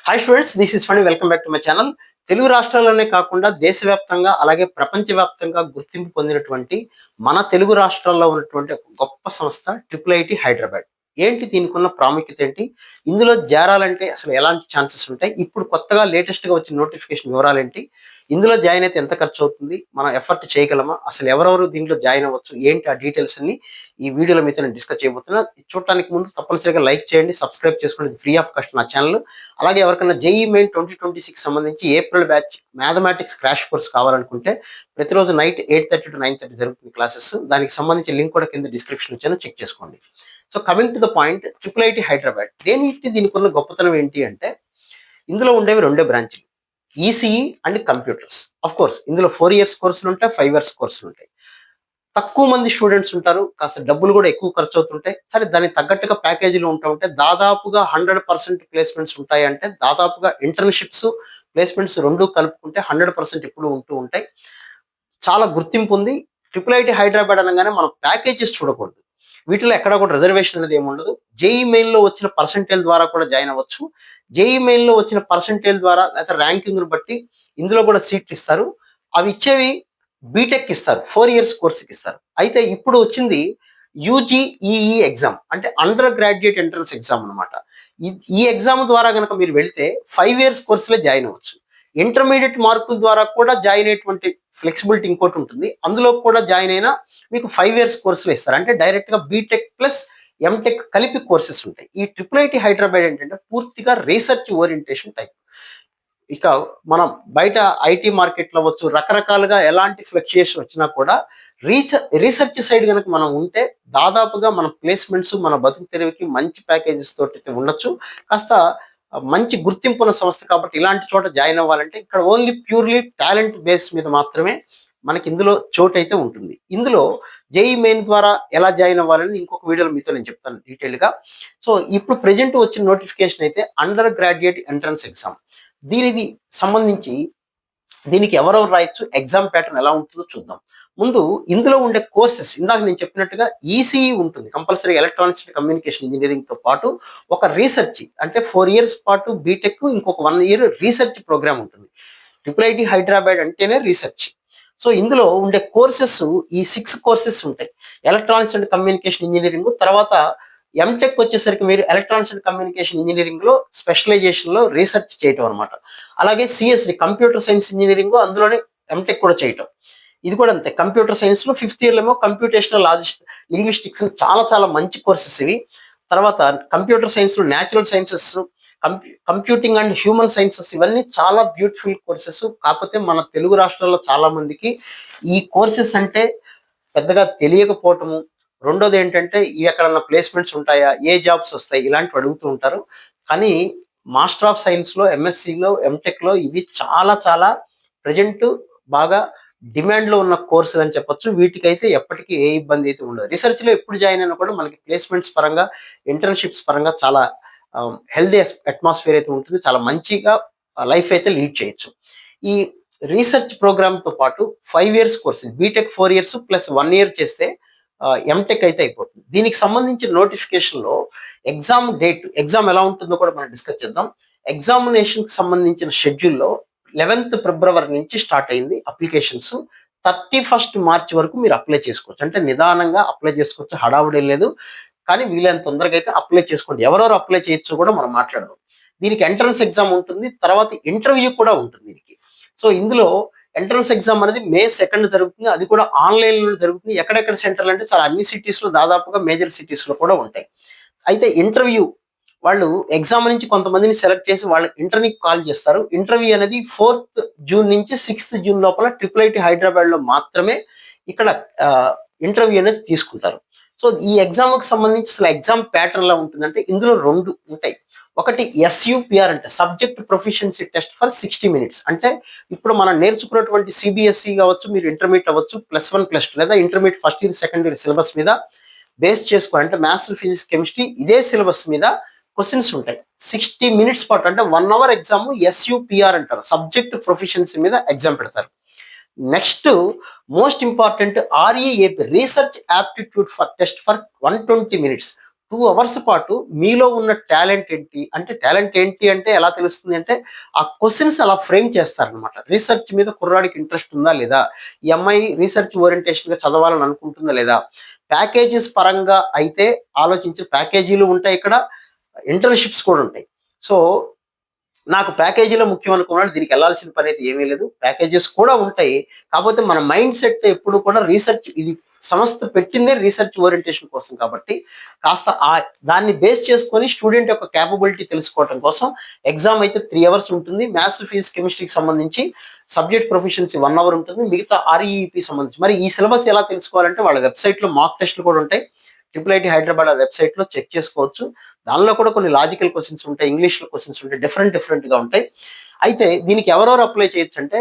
Hi students, this is Phani. Welcome back to my channel. Telugu రాష్ట్రాల్లోనే కాకుండా దేశవ్యాప్తంగా అలాగే ప్రపంచవ్యాప్తంగా గుర్తింపు పొందినటువంటి మన తెలుగు రాష్ట్రాల్లో ఉన్నటువంటి ఒక గొప్ప సంస్థ ట్రిపుల్ ఐటీ హైదరాబాద్. ఏంటి దీనికి ఉన్న ప్రాముఖ్యత ఏంటి? ఇందులో చేరాలంటే అసలు ఎలాంటి ఛాన్సెస్ ఉంటాయి? ఇప్పుడు కొత్తగా లేటెస్ట్‌గా వచ్చిన నోటిఫికేషన్ వివరాలేంటి? ఇందులో జాయిన్ అయితే ఎంత ఖర్చు అవుతుంది? మనం ఎఫర్ట్ చేయగలమా? అసలు ఎవరెవరు దీంట్లో జాయిన్ అవ్వచ్చు? ఏంటి ఆ డీటెయిల్స్ అన్ని ఈ వీడియోలో మీతో నేను డిస్కస్ చేయబోతున్నా. ఇది చూడటానికి ముందు తప్పనిసరిగా లైక్ చేయండి, సబ్స్క్రైబ్ చేసుకోండి. ఇది ఫ్రీ ఆఫ్ కాస్ట్ నా ఛానల్. అలాగే ఎవరికైనా జేఈఈ మెయిన్ 2026 సంబంధించి April batch mathematics crash course కావాలనుకుంటే ప్రతిరోజు నైట్ 8:30 to 9:30 జరుగుతుంది క్లాసెస్. దానికి సంబంధించి లింక్ కూడా కింద డిస్క్రిప్షన్ ఇచ్చాను, చెక్ చేసుకోండి. So coming to the point, triple IT Hyderabad దీనికి ఉన్న గొప్పతనం ఏంటి అంటే ఇందులో ఉండేవి రెండే బ్రాంచ్లు, ECE and computers. Of course ఇందులో 4 years కోర్సులు ఉంటాయి, 5 years కోర్సులు ఉంటాయి. తక్కువ మంది స్టూడెంట్స్ ఉంటారు, కాస్త డబ్బులు కూడా ఎక్కువ ఖర్చు అవుతుంటాయి. సరే, దానికి తగ్గట్టుగా ప్యాకేజీలు ఉంటా ఉంటాయి. దాదాపుగా 100% ప్లేస్మెంట్స్ ఉంటాయి. అంటే దాదాపుగా ఇంటర్న్‌షిప్స్, ప్లేస్మెంట్స్ 2 కలుపుకుంటే 100% ఎప్పుడు ఉంటూ ఉంటాయి. చాలా గుర్తింపు ఉంది. ట్రిపుల్ ఐటీ హైదరాబాద్ అనగానే మనం ప్యాకేజెస్ చూడకూడదు. వీటిలో ఎక్కడ కూడా రిజర్వేషన్ అనేది ఏమి ఉండదు. జేఈఈ మెయిన్‌లో వచ్చిన పర్సెంటేజ్ ద్వారా కూడా జాయిన్ అవ్వచ్చు. జేఈఈ మెయిన్‌లో వచ్చిన పర్సెంటేజ్ ద్వారా లేకపోతే ర్యాంకింగ్‌ని బట్టి ఇందులో కూడా సీట్లు ఇస్తారు. అవి ఇచ్చేవి బీటెక్ ఇస్తారు, 4 years కోర్సుకి ఇస్తారు. అయితే ఇప్పుడు వచ్చింది యూజీఈఈ ఎగ్జామ్, అంటే అండర్ గ్రాడ్యుయేట్ ఎంట్రన్స్ ఎగ్జామ్ అనమాట. ఈ ఎగ్జామ్ ద్వారా కనుక మీరు వెళితే 5 years కోర్సులో జాయిన్ అవ్వచ్చు. ఇంటర్మీడియట్ మార్కుల ద్వారా కూడా జాయిన్ అయ్యేటువంటి ఫ్లెక్సిబిలిటీ ఇంకోటి ఉంటుంది. అందులో కూడా జాయిన్ అయినా మీకు 5 years కోర్సులు ఇస్తారు. అంటే డైరెక్ట్గా బీటెక్ ప్లస్ ఎంటెక్ కలిపి కోర్సెస్ ఉంటాయి. ఈ ట్రిపుల్ ఐటీ హైదరాబాద్ ఏంటంటే పూర్తిగా రీసెర్చ్ ఓరియంటేషన్ టైప్. ఇక మనం బయట ఐటీ మార్కెట్లో అవ్వచ్చు, రకరకాలుగా ఎలాంటి ఫ్లక్చుయేషన్ వచ్చినా కూడా రీసెర్చ్ సైడ్ కనుక మనం ఉంటే దాదాపుగా మన ప్లేస్మెంట్స్, మన బతుకు తెరువుకి మంచి ప్యాకేజెస్ తోటి ఉండొచ్చు. కాస్త మంచి గుర్తింపు ఉన్న సంస్థ కాబట్టి ఇలాంటి చోట జాయిన్ అవ్వాలంటే ఇక్కడ ఓన్లీ ప్యూర్లీ టాలెంట్ బేస్ మీద మాత్రమే మనకి ఇందులో చోటు అయితే ఉంటుంది. ఇందులో జేఈ మెయిన్ ద్వారా ఎలా జాయిన్ అవ్వాలని ఇంకొక వీడియోలో మీతో నేను చెప్తాను డీటెయిల్గా. సో ఇప్పుడు ప్రెజెంట్ వచ్చిన నోటిఫికేషన్ అయితే అండర్ గ్రాడ్యుయేట్ ఎంట్రన్స్ ఎగ్జామ్. దీనికి సంబంధించి దీనికి ఎవరెవరు రాయొచ్చు, ఎగ్జామ్ ప్యాటర్న్ ఎలా ఉంటుందో చూద్దాం. ముందు ఇందులో ఉండే కోర్సెస్ ఇందాక నేను చెప్పినట్టుగా ఈసీఈ ఉంటుంది, compulsory electronics and communication engineering తో పాటు ఒక రీసెర్చ్, అంటే 4 years పాటు బీటెక్, ఇంకొక 1 year రీసెర్చ్ ప్రోగ్రామ్ ఉంటుంది. ట్రిపుల్ ఐటీ హైదరాబాద్ అంటేనే రీసెర్చ్. సో ఇందులో ఉండే కోర్సెస్ ఈ 6 కోర్సెస్ ఉంటాయి. ఎలక్ట్రానిక్స్ అండ్ కమ్యూనికేషన్ ఇంజనీరింగ్ తర్వాత ఎంటెక్ వచ్చేసరికి మీరు ఎలక్ట్రానిక్స్ అండ్ కమ్యూనికేషన్ ఇంజనీరింగ్ లో స్పెషలైజేషన్ లో రీసెర్చ్ చేయటం అనమాట. అలాగే సిఎస్డి కంప్యూటర్ సైన్స్ ఇంజనీరింగ్, అందులోనే ఎంటెక్ కూడా చేయటం. ఇది కూడా అంతే. కంప్యూటర్ సైన్స్ లో 5th year ఏమో కంప్యూటేషనల్ లింగ్విస్టిక్స్, చాలా చాలా మంచి కోర్సెస్ ఇవి. తర్వాత కంప్యూటర్ సైన్స్ లో natural sciences, computing and human sciences, ఇవన్నీ చాలా బ్యూటిఫుల్ కోర్సెస్. కాకపోతే మన తెలుగు రాష్ట్రాల్లో చాలా మందికి ఈ కోర్సెస్ అంటే పెద్దగా తెలియకపోవటము, రెండోది ఏంటంటే ఇవి ఎక్కడన్నా ప్లేస్మెంట్స్ ఉంటాయా, ఏ జాబ్స్ వస్తాయి, ఇలాంటివి అడుగుతూ ఉంటారు. కానీ మాస్టర్ ఆఫ్ సైన్స్లో, ఎంఎస్సిలో, ఎంటెక్లో ఇవి చాలా చాలా ప్రజెంట్ బాగా డిమాండ్లో ఉన్న కోర్సులు అని చెప్పొచ్చు. వీటికైతే ఎప్పటికీ ఏ ఇబ్బంది అయితే ఉండదు. రీసెర్చ్లో ఎప్పుడు జాయిన్ అయినా కూడా మనకి ప్లేస్మెంట్స్ పరంగా, ఇంటర్న్షిప్స్ పరంగా చాలా హెల్దీ అట్మాస్ఫియర్ అయితే ఉంటుంది. చాలా మంచిగా లైఫ్ అయితే లీడ్ చేయొచ్చు. ఈ రీసెర్చ్ ప్రోగ్రామ్తో పాటు 5 years course, BTech 4 years plus 1 year చేస్తే ఎంటెక్ అయితే అయిపోతుంది. దీనికి సంబంధించిన నోటిఫికేషన్లో ఎగ్జామ్ ఎలా ఉంటుందో కూడా మనం డిస్కస్ చేద్దాం. ఎగ్జామినేషన్కి సంబంధించిన షెడ్యూల్లో 11th February నుంచి స్టార్ట్ అయింది అప్లికేషన్స్. 31st March వరకు మీరు అప్లై చేసుకోవచ్చు. అంటే నిదానంగా అప్లై చేసుకోవచ్చు, హడావుడి లేదు. కానీ వీలైనంత తొందరగా అయితే అప్లై చేసుకోండి. ఎవరెవరు అప్లై చేయొచ్చో కూడా మనం మాట్లాడదాం. దీనికి ఎంట్రన్స్ ఎగ్జామ్ ఉంటుంది, తర్వాత ఇంటర్వ్యూ కూడా ఉంటుంది దీనికి. సో ఇందులో ఎంట్రన్స్ ఎగ్జామ్ అనేది May 2 జరుగుతుంది. అది కూడా ఆన్లైన్లో జరుగుతుంది. ఎక్కడెక్కడ సెంటర్లు అంటే చాలా అన్ని సిటీస్లో, దాదాపుగా మేజర్ సిటీస్లో కూడా ఉంటాయి. అయితే ఇంటర్వ్యూ వాళ్ళు ఎగ్జామ్ నుంచి కొంతమందిని సెలెక్ట్ చేసి వాళ్ళ ఇంటర్వ్యూకి కాల్ చేస్తారు. ఇంటర్వ్యూ అనేది 4th June నుంచి 6th June లోపల ట్రిపుల్ ఐటీ హైదరాబాద్లో మాత్రమే ఇక్కడ ఇంటర్వ్యూ అనేది తీసుకుంటారు. సో ఈ ఎగ్జామ్కి సంబంధించి అసలు ఎగ్జామ్ ప్యాటర్న్ ఎలా ఉంటుందంటే ఇందులో 2 ఉంటాయి. ఒకటి SUPR అంటే subject proficiency test for 60 minutes. అంటే ఇప్పుడు మనం నేర్చుకున్నటువంటి సిబిఎస్ఈ కావచ్చు, మీరు ఇంటర్మీడియట్ అవ్వచ్చు, +1 +2 లేదా intermediate first year second year syllabus మీద బేస్ చేసుకొని, అంటే మ్యాథ్స్, ఫిజిక్స్, కెమిస్ట్రీ ఇదే సిలబస్ మీద క్వశ్చన్స్ ఉంటాయి. 60 minutes పాటు, అంటే 1 hour ఎగ్జామ్ SUPR అంటారు, సబ్జెక్ట్ ప్రొఫిషియన్సీ మీద ఎగ్జామ్ పెడతారు. Next most important REAP research aptitude for test for 120 minutes. 2 hours పాటు మీలో ఉన్న టాలెంట్ ఏంటి అంటే, టాలెంట్ ఏంటి అంటే ఎలా తెలుస్తుంది అంటే, ఆ క్వెషన్స్ అలా ఫ్రేమ్ చేస్తారనమాట. రీసెర్చ్ మీద కుర్రాడికి ఇంట్రెస్ట్ ఉందా లేదా? ఈ అమ్మాయి రీసెర్చ్ ఓరియంటేషన్‌గా చదవాలని అనుకుంటుందా లేదా? ప్యాకేజెస్ పరంగా అయితే ఆలోచించి ప్యాకేజీలు ఉంటాయి ఇక్కడ. ఇంటర్న్‌షిప్స్ కూడా ఉంటాయి. సో, నాకు ప్యాకేజీలో ముఖ్యం అనుకున్నాడు. దీనికి వెళ్ళాల్సిన పనైతే ఏమీ లేదు. ప్యాకేజెస్ కూడా ఉంటాయి. కాపోతే మన మైండ్ సెట్ ఎప్పుడు కూడా రీసెర్చ్ ఇది సంస్థ పెట్టిందే రీసెర్చ్ ఓరియంటేషన్ కోసం కాబట్టి, కాస్త దాన్ని బేస్ చేసుకొని స్టూడెంట్ యొక్క కేపబిలిటీ తెలుసుకోవటం కోసం ఎగ్జామ్ అయితే 3 అవర్స్ ఉంటుంది. మ్యాథ్స్, ఫిజిక్స్, కెమిస్ట్రీకి సంబంధించి సబ్జెక్ట్ ప్రొఫిషియన్సీ 1 అవర్ ఉంటుంది. మిగతా ఆర్ఈఈపీ సంబంధించి మరి ఈ సిలబస్ ఎలా తెలుసుకోవాలంటే వాళ్ళ వెబ్‌సైట్‌లో మాక్ టెస్ట్‌లు కూడా ఉంటాయి. ట్రిపుల్ ఐటీ హైదరాబాద్ వెబ్‌సైట్‌లో చెక్ చేసుకోవచ్చు. దానిలో కూడా కొన్ని లాజికల్ క్వెషన్స్ ఉంటాయి. ఇంగ్లీష్‌లో క్వెషన్స్ ఉంటాయి. డిఫరెంట్‌గా ఉంటాయి. అయితే దీనికి ఎవరెవరు అప్లై చేయొచ్చంటే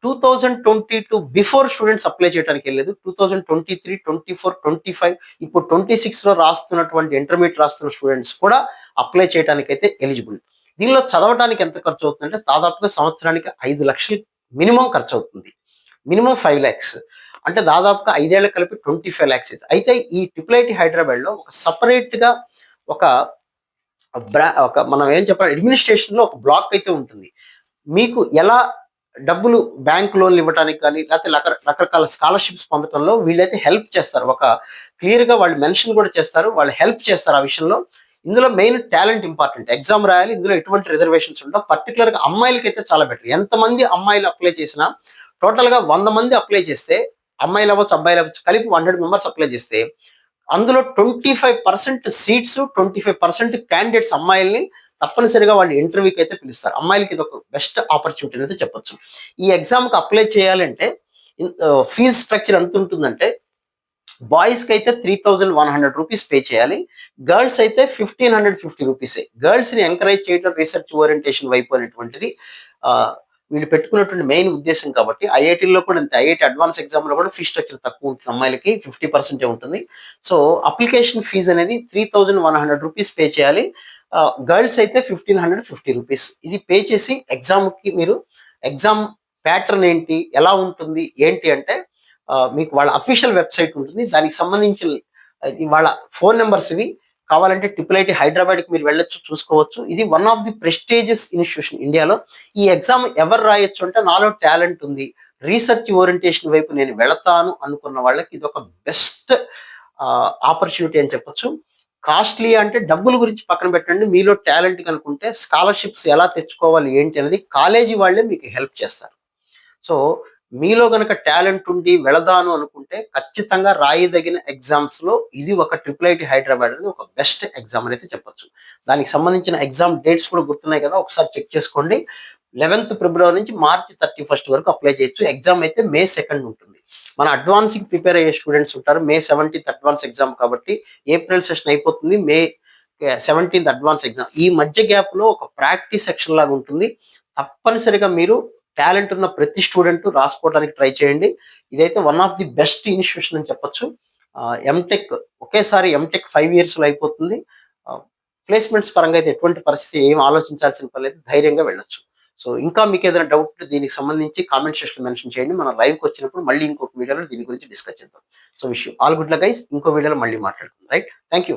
2022 బిఫోర్ స్టూడెంట్స్ అప్లై చేయడానికి వెళ్ళలేదు. 2023, 24, 25 ఇప్పుడు 26లో రాస్తున్నటువంటి ఇంటర్మీడియేట్ రాస్తున్న స్టూడెంట్స్ కూడా అప్లై చేయడానికైతే ఎలిజిబుల్. దీనిలో చదవడానికి ఎంత ఖర్చు అవుతుందంటే దాదాపుగా సంవత్సరానికి 5,00,000 మినిమం ఖర్చవుతుంది. మినిమం 5,00,000 అంటే దాదాపుగా 5 ఏళ్ళకి కలిపి 25,00,000 అయితే. అయితే ఈ ట్రిపుల్ ఐటీ హైదరాబాద్‌లో ఒక సెపరేట్‌గా ఒక ఒక మనం ఏం చెప్పాలి అడ్మినిస్ట్రేషన్‌లో ఒక బ్లాక్ అయితే ఉంటుంది. మీకు ఎలా డబ్బులు బ్యాంక్ లోన్‌లు ఇవ్వటానికి కానీ, లేకపోతే రకరకాల స్కాలర్‌షిప్స్ పొందటంలో వీళ్ళైతే హెల్ప్ చేస్తారు. ఒక క్లియర్‌గా వాళ్ళు మెన్షన్ కూడా చేస్తారు. వాళ్ళు హెల్ప్ చేస్తారు ఆ విషయంలో. ఇందులో మెయిన్ టాలెంట్ ఇంపార్టెంట్. ఎగ్జామ్ రాయాలి. ఇందులో ఎటువంటి రిజర్వేషన్స్ ఉండవు. పర్టిక్యులర్‌గా అమ్మాయిలకైతే చాలా బెటర్. ఎంతమంది అమ్మాయిలు అప్లై చేసినా టోటల్‌గా 100 మంది అప్లై చేస్తే అమ్మాయిలు అవ్వచ్చు, అబ్బాయిలు అవ్వచ్చు కలిపి 100 మెంబర్స్ అప్లై చేస్తే అందులో 25% సీట్స్, 25% క్యాండిడేట్స్ అమ్మాయిల్ని తప్పనిసరిగా వాళ్ళు ఇంటర్వ్యూకి అయితే పిలుస్తారు. అమ్మాయిలకి ఇది ఒక బెస్ట్ ఆపర్చునిటీ అయితే చెప్పొచ్చు. ఈ ఎగ్జామ్‌కి అప్లై చేయాలంటే ఫీజ్ స్ట్రక్చర్ ఎంత ఉంటుందంటే బాయ్స్‌కి అయితే ₹3,100 పే చేయాలి. గర్ల్స్ అయితే ₹1,550 గర్ల్స్‌ని ఎంకరేజ్ చేయడం రీసెర్చ్ ఓరియంటేషన్ వైపు అనేటువంటిది వీళ్ళు పెట్టుకున్నటువంటి మెయిన్ ఉద్దేశం కాబట్టి ఐఐటీల్లో కూడా అంతే. ఐఐటీ అడ్వాన్స్ ఎగ్జామ్‌లో కూడా ఫీ స్ట్రక్చర్ తక్కువ ఉంటుంది. అమ్మాయిలకి 50% ఉంటుంది. సో, అప్లికేషన్ ఫీజ్ అనేది ₹3,100 పే చేయాలి. గర్ల్స్ అయితే ₹1,550 ఇది పే చేసి ఎగ్జామ్‌కి మీరు ఎగ్జామ్ ప్యాటర్న్ ఏంటి? ఎలా ఉంటుంది? ఏంటి అంటే మీకు వాళ్ళ అఫీషియల్ వెబ్‌సైట్ ఉంటుంది. దానికి సంబంధించిన వాళ్ళ ఫోన్ నంబర్స్ ఇవి. కావాలంటే ట్రిపుల్ ఐటీ హైదరాబాద్‌కి మీరు వెళ్ళొచ్చు, చూసుకోవచ్చు. ఇది one of the prestigious institution ఇండియాలో. ఈ ఎగ్జామ్ ఎవరు రాయొచ్చు అంటే నాలో టాలెంట్ ఉంది. రీసెర్చ్ ఓరియంటేషన్ వైపు నేను వెళతాను అనుకున్న వాళ్ళకి ఇదొక బెస్ట్ ఆపర్చునిటీ అని చెప్పొచ్చు. కాస్ట్‌లీ అంటే డబ్బుల గురించి పక్కన పెట్టండి. మీలో టాలెంట్ కనుకుంటే స్కాలర్‌షిప్స్ ఎలా తెచ్చుకోవాలి ఏంటి అనేది కాలేజీ వాళ్ళే మీకు హెల్ప్ చేస్తారు. సో, మీలో గనక టాలెంట్ ఉండి వెళదాను అనుకుంటే ఖచ్చితంగా రాయదగిన ఎగ్జామ్స్‌లో ఇది ఒక ట్రిపుల్ ఐటీ హైదరాబాద్ అనేది ఒక బెస్ట్ ఎగ్జామ్ అని అయితే చెప్పొచ్చు. దానికి సంబంధించిన ఎగ్జామ్ డేట్స్ కూడా గుర్తున్నాయి కదా! ఒకసారి చెక్ చేసుకోండి. 11th ఫిబ్రవరి నుంచి మార్చ్ 31 వరకు అప్లై చేయొచ్చు. ఎగ్జామ్ అయితే మే 2 ఉంటుంది. మన అడ్వాన్స్‌కి ప్రిపేర్ అయ్యే స్టూడెంట్స్ ఉంటారు. మే 17th అడ్వాన్స్ ఎగ్జామ్ కాబట్టి ఏప్రిల్ సెషన్ అయిపోతుంది. మే 17th అడ్వాన్స్ ఎగ్జామ్. ఈ మధ్య గ్యాప్‌లో ఒక ప్రాక్టీస్ సెక్షన్ లాగా ఉంటుంది. తప్పనిసరిగా మీరు టాలెంట్ ఉన్న ప్రతి స్టూడెంట్ రాసుకోవడానికి ట్రై చేయండి. ఇదైతే one of the best institution అని చెప్పొచ్చు. ఎంటెక్ ఒకేసారి ఎంటెక్ 5 ఇయర్స్‌లో అయిపోతుంది. ప్లేస్‌మెంట్స్ పరంగా అయితే ఎటువంటి పరిస్థితి ఏం ఆలోచించాల్సిన పని లేదు. ధైర్యంగా వెళ్ళొచ్చు. సో, ఇంకా మీకేదైనా డౌట్ ఉంటే దీనికి సంబంధించి కామెంట్ సెక్షన్‌లో మెన్షన్ చేయండి. మనం లైవ్‌కి వచ్చినప్పుడు మళ్ళీ ఇంకొక వీడియోలో దీని గురించి డిస్కస్ చేద్దాం. So, wish you all good luck guys. ఇంకో వీడియోలో మళ్ళీ మాట్లాడుకుందాం. రైట్. Thank you.